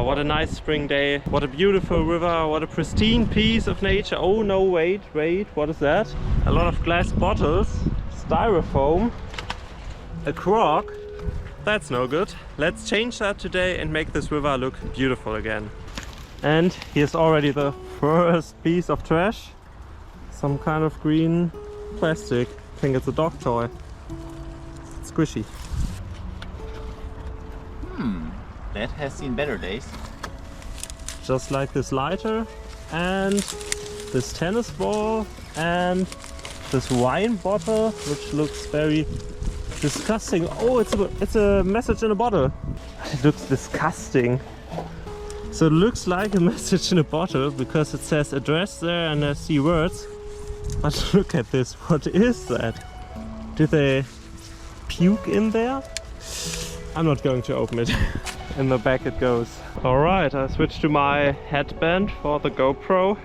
what a nice spring day. What a beautiful river. What a pristine piece of nature. Oh no, wait, what is that? A lot of glass bottles, styrofoam, a crock. That's no good. Let's change that today and make this river look beautiful again. And here's already the first piece of trash. Some kind of green plastic. I think it's a dog toy. It's squishy. That has seen better days. Just like this lighter and this tennis ball and this wine bottle, which looks very disgusting. Oh, it's a message in a bottle. It looks disgusting. So it looks like a message in a bottle because it says address there and I see words. But look at this, what is that? Did they puke in there? I'm not going to open it. In the back it goes. Alright, I switched to my headband for the GoPro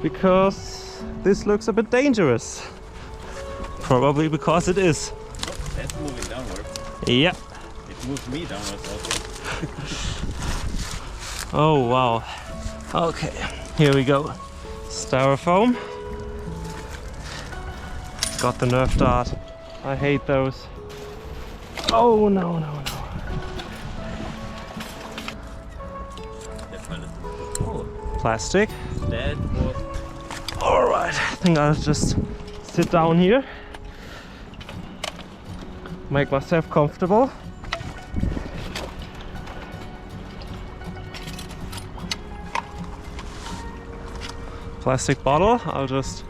because this looks a bit dangerous. Probably because it is. Oh, that's moving downward. Yeah. It moved me downwards also. Oh wow. Okay, here we go. Styrofoam. Got the Nerf dart. I hate those. Oh no. Plastic. That was... Alright, I think I'll just sit down here. Make myself comfortable. Plastic bottle, I'll just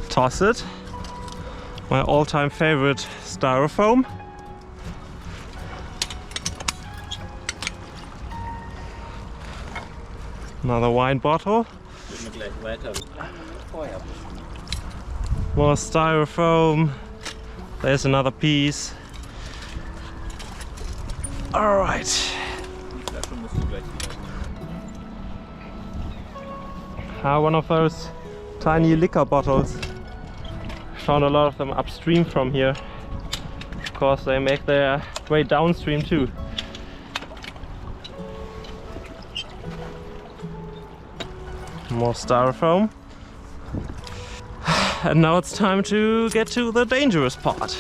toss it. My all-time favorite styrofoam. Another wine bottle. More styrofoam. There's another piece. Alright. One of those tiny liquor bottles. Found a lot of them upstream from here. Of course, they make their way downstream too. More styrofoam. And now it's time to get to the dangerous part.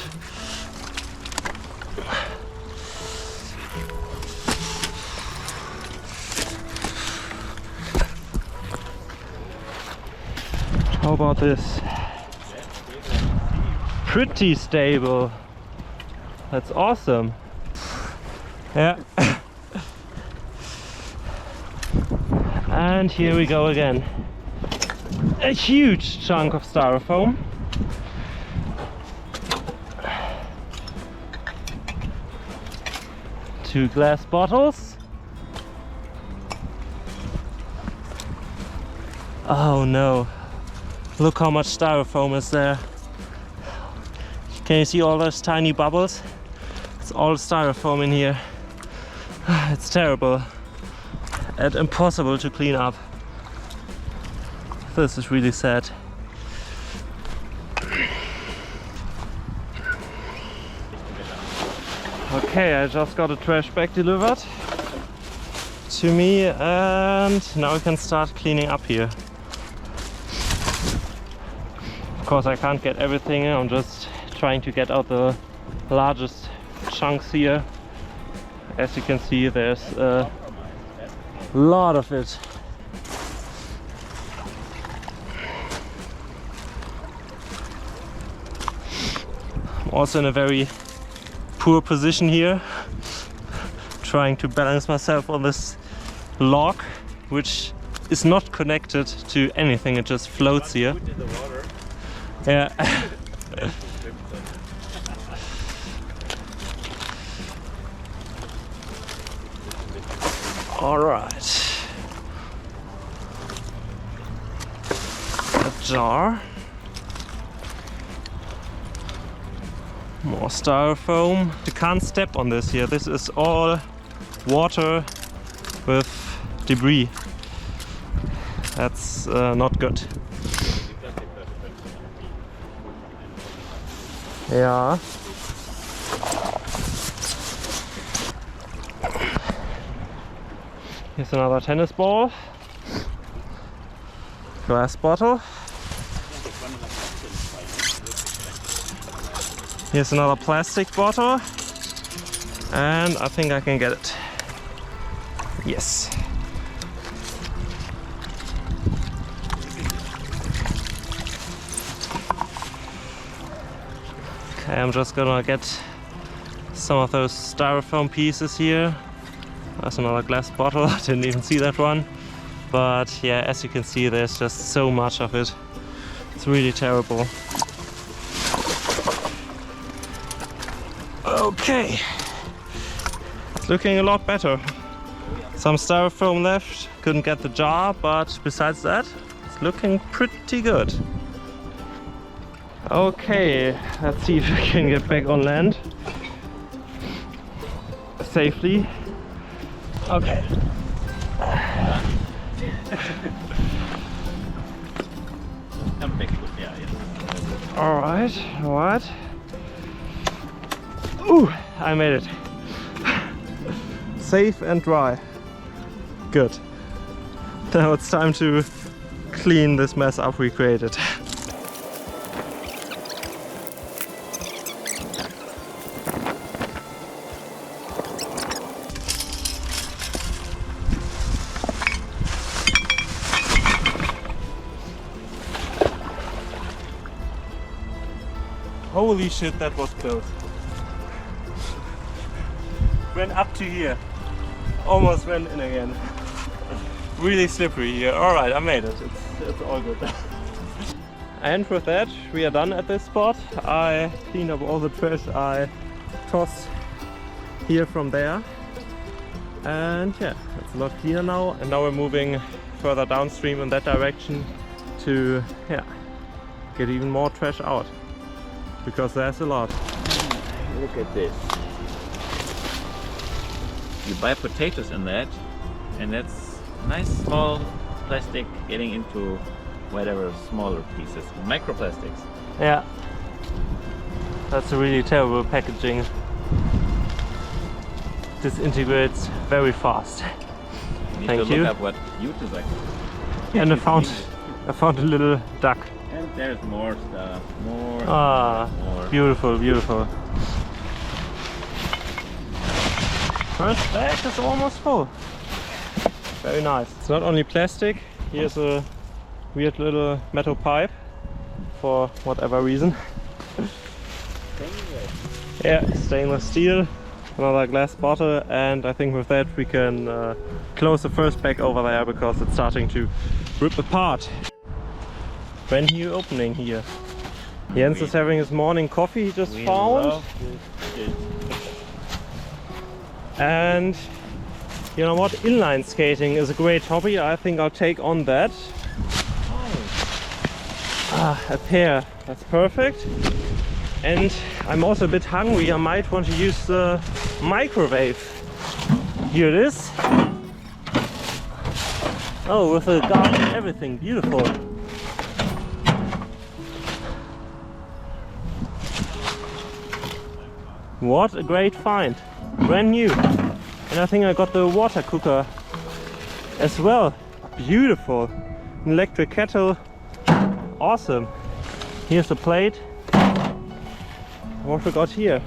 How about this? Pretty stable. That's awesome. Yeah. And here we go again. A huge chunk of styrofoam. Two glass bottles. Oh no. Look how much styrofoam is there. Can you see all those tiny bubbles? It's all styrofoam in here. It's terrible and impossible to clean up. This is really sad. Okay, I just got a trash bag delivered to me and now we can start cleaning up here. Of course I can't get everything, I'm just trying to get out the largest chunks here. As you can see, there's a lot of it. I'm also in a very poor position here, trying to balance myself on this log, which is not connected to anything, it just floats here. Yeah. All right. A jar. More styrofoam. You can't step on this here. This is all water with debris. That's not good. Yeah. Here's another tennis ball. Glass bottle. Here's another plastic bottle. And I think I can get it. Yes. Okay, I'm just gonna get some of those styrofoam pieces here. There's another glass bottle, I didn't even see that one. But yeah, as you can see, there's just so much of it. It's really terrible. Okay. It's looking a lot better. Some styrofoam left, couldn't get the jar, but besides that, it's looking pretty good. Okay, let's see if we can get back on land safely. Okay. Come back. Yeah. Alright, alright. Ooh, I made it. Safe and dry. Good. Now it's time to clean this mess up we created. Holy shit, that was close. Went up to here. Almost went in again. Really slippery here. Alright, I made it. It's all good. And with that, we are done at this spot. I cleaned up all the trash I tossed here from there. And yeah, it's a lot cleaner now. And now we're moving further downstream in that direction to get even more trash out. Because there's a lot. Look at this. You buy potatoes in that, and that's nice small plastic getting into whatever smaller pieces, microplastics. Yeah, that's a really terrible packaging. Disintegrates very fast. You need Thank to you. look up what YouTube like. And I found a little duck. And there's more stuff, more. More. Beautiful, beautiful. First bag is almost full. Very nice. It's not only plastic. Here's a weird little metal pipe for whatever reason. Yeah, stainless steel. Another glass bottle, and I think with that we can close the first bag over there because it's starting to rip apart. Brand new opening here. Jens is having his morning coffee he just found. And you know what? Inline skating is a great hobby. I think I'll take on that. A pair. That's perfect. And I'm also a bit hungry. I might want to use the microwave. Here it is. Oh, with a guard and everything. Beautiful. What a great find. Brand new. And I think I got the water cooker as well. Beautiful. An electric kettle. Awesome. Here's the plate. What we got here?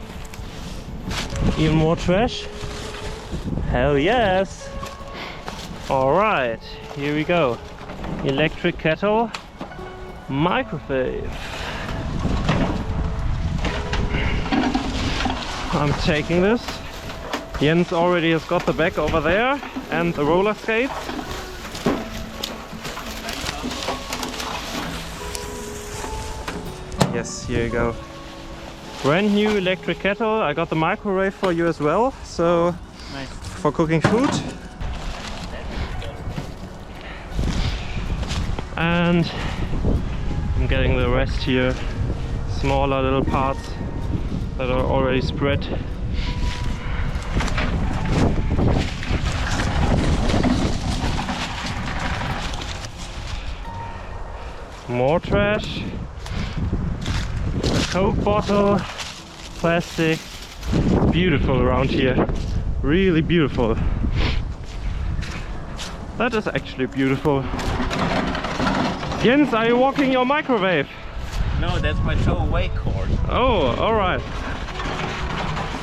Even more trash? Hell yes! Alright, here we go. Electric kettle, microwave. I'm taking this. Jens already has got the bag over there and the roller skates. Yes, here you go. Brand new electric kettle. I got the microwave for you as well, so Nice. for cooking food. And I'm getting the rest here. Smaller little parts that are already spread. More trash. Coke bottle, plastic. Beautiful around here. Really beautiful. That is actually beautiful. Jens, are you walking your microwave? No, that's my tow away cord. Oh, alright.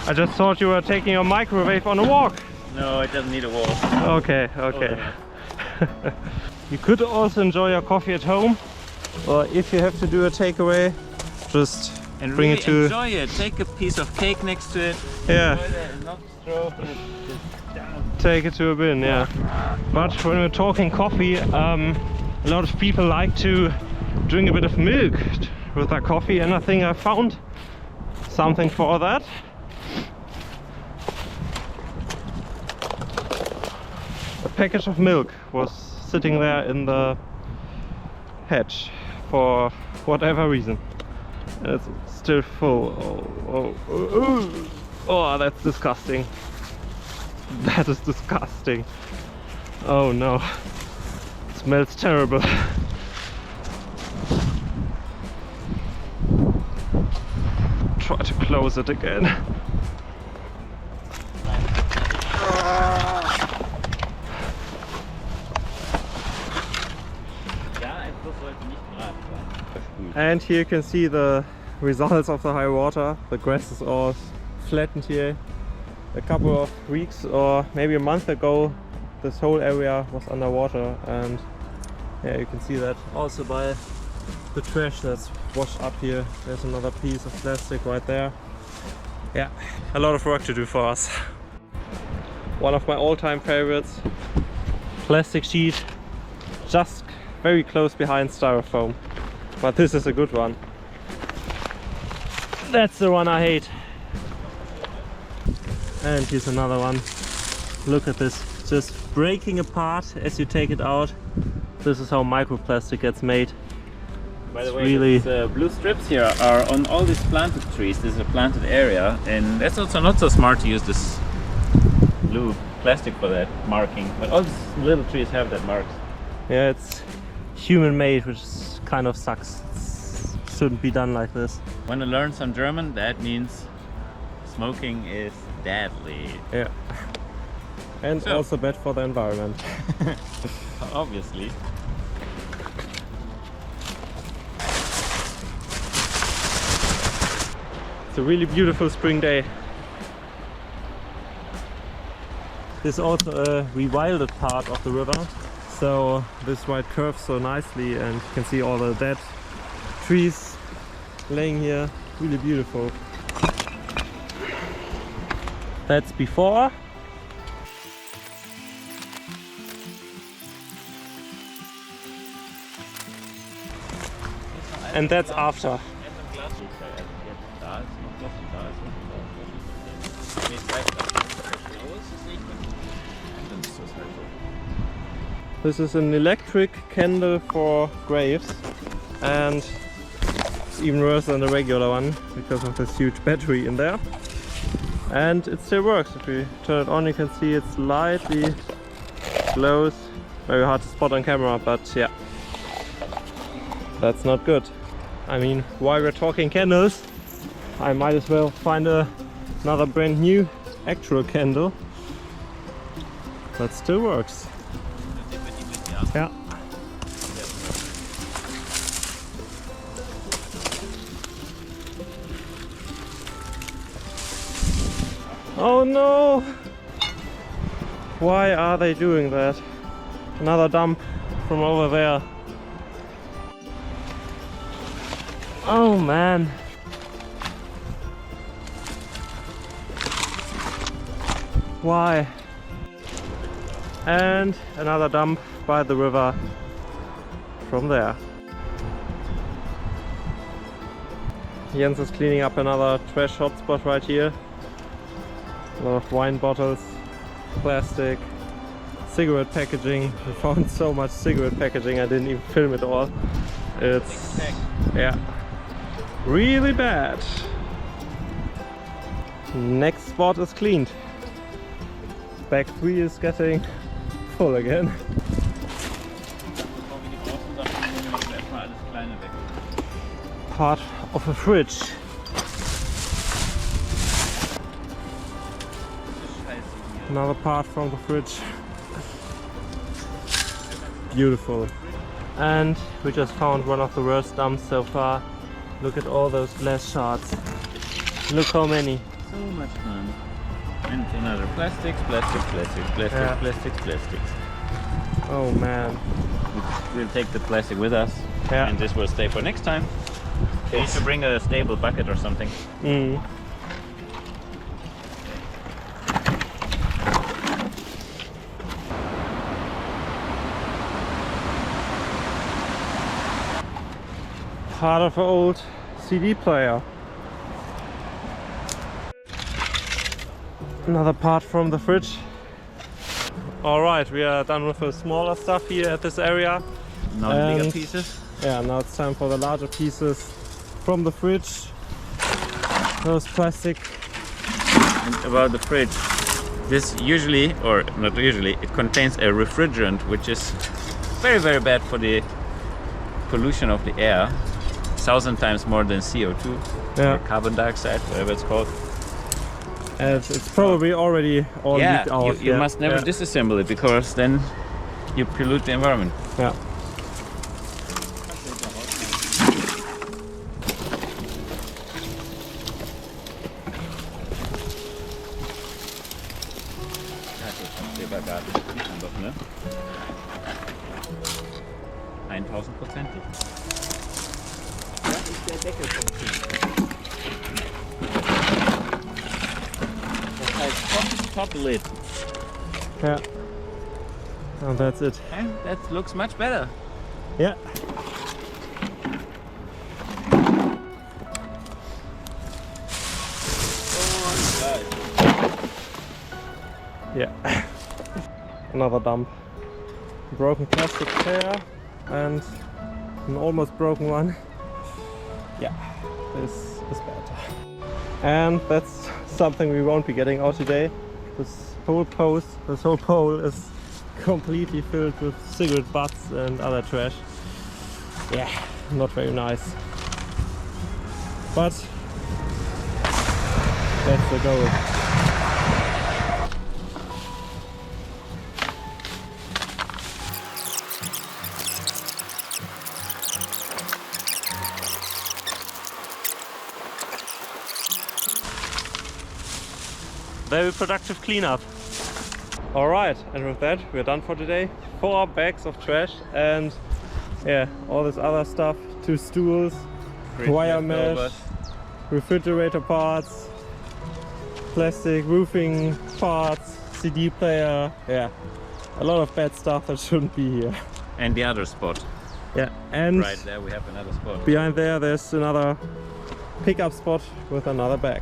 I just thought you were taking your microwave on a walk. No, it doesn't need a wall. Okay, okay. You could also enjoy your coffee at home, or if you have to do a takeaway, just And bring really it to... enjoy it. Take a piece of cake next to it. Yeah. Enjoy that and not throw it just down. Take it to a bin, yeah. But when we're talking coffee, a lot of people like to drink a bit of milk with their coffee, and I think I found something for that. A package of milk was sitting there in the hatch for whatever reason. And it's still full. Oh, that's disgusting. That is disgusting. Oh no. It smells terrible. Try to close it again. And here you can see the results of the high water. The grass is all flattened here. A couple of weeks or maybe a month ago, this whole area was underwater, and yeah, you can see that also by the trash that's washed up here. There's another piece of plastic right there. Yeah, a lot of work to do for us. One of my all-time favorites, plastic sheet, just very close behind styrofoam. But this is a good one. That's the one I hate. And here's another one. Look at this, just breaking apart as you take it out. This is how microplastic gets made. By the way, really... these blue strips here are on all these planted trees. This is a planted area, and that's also not so smart to use this blue plastic for that marking. But all these little trees have that mark. Yeah, it's human made, which kind of sucks. It shouldn't be done like this. Want to learn some German? That means smoking is deadly. Yeah. And So. also bad for the environment. Obviously. It's a really beautiful spring day. This is also a rewilded part of the river. So this ride curves so nicely, and you can see all the dead trees laying here. Really beautiful. That's before. And that's after. This is an electric candle for graves, and it's even worse than the regular one because of this huge battery in there. And it still works. If we turn it on, you can see it slightly glows. Very hard to spot on camera, but yeah, that's not good. I mean, while we're talking candles, I might as well find another brand new actual candle that still works. Yeah. Oh no! Why are they doing that? Another dump from over there. Oh man. Why? And another dump by the river from there. Jens is cleaning up another trash hotspot right here. A lot of wine bottles, plastic, cigarette packaging. We found so much cigarette packaging I didn't even film it all. It's, yeah, really bad. Next spot is cleaned. Bag 3 is getting full again. Part of a fridge. Another part from the fridge. beautiful. And we just found one of the worst dumps so far. Look at all those glass shards. Look how many. So much fun. And another plastics. Yeah. Plastics. Oh man. We'll take the plastic with us. Yeah. And this will stay for next time. We need to bring a stable bucket or something. Mm. Part of an old CD player. Another part from the fridge. Alright, we are done with the smaller stuff here at this area. Now the bigger pieces. Yeah, now it's time for the larger pieces from the fridge. Those plastic. And about the fridge, this usually, or not usually, it contains a refrigerant which is very, very bad for the pollution of the air. 1,000 times more than CO2 Yeah. or carbon dioxide, whatever it's called. It's probably already all leaked out. You must never disassemble it, because then you pollute the environment. Yeah. Einfach, ne? 1000%. Das ist der Deckel vom Tisch. Das heißt top lid. Yeah. And that's it. And that looks much better. Yeah. Yeah. Another dump. Broken plastic chair and an almost broken one. Yeah, this is better. And that's something we won't be getting out today. This whole pole is completely filled with cigarette butts and other trash. Yeah, not very nice. But that's the goal. Very productive cleanup. Alright, and with that we're done for today. 4 bags of trash and yeah, all this other stuff. 2 stools, wire mesh, refrigerator parts, plastic roofing parts, CD player. Yeah, a lot of bad stuff that shouldn't be here. And the other spot. Yeah, and right there we have another spot. Behind there's another pickup spot with another bag.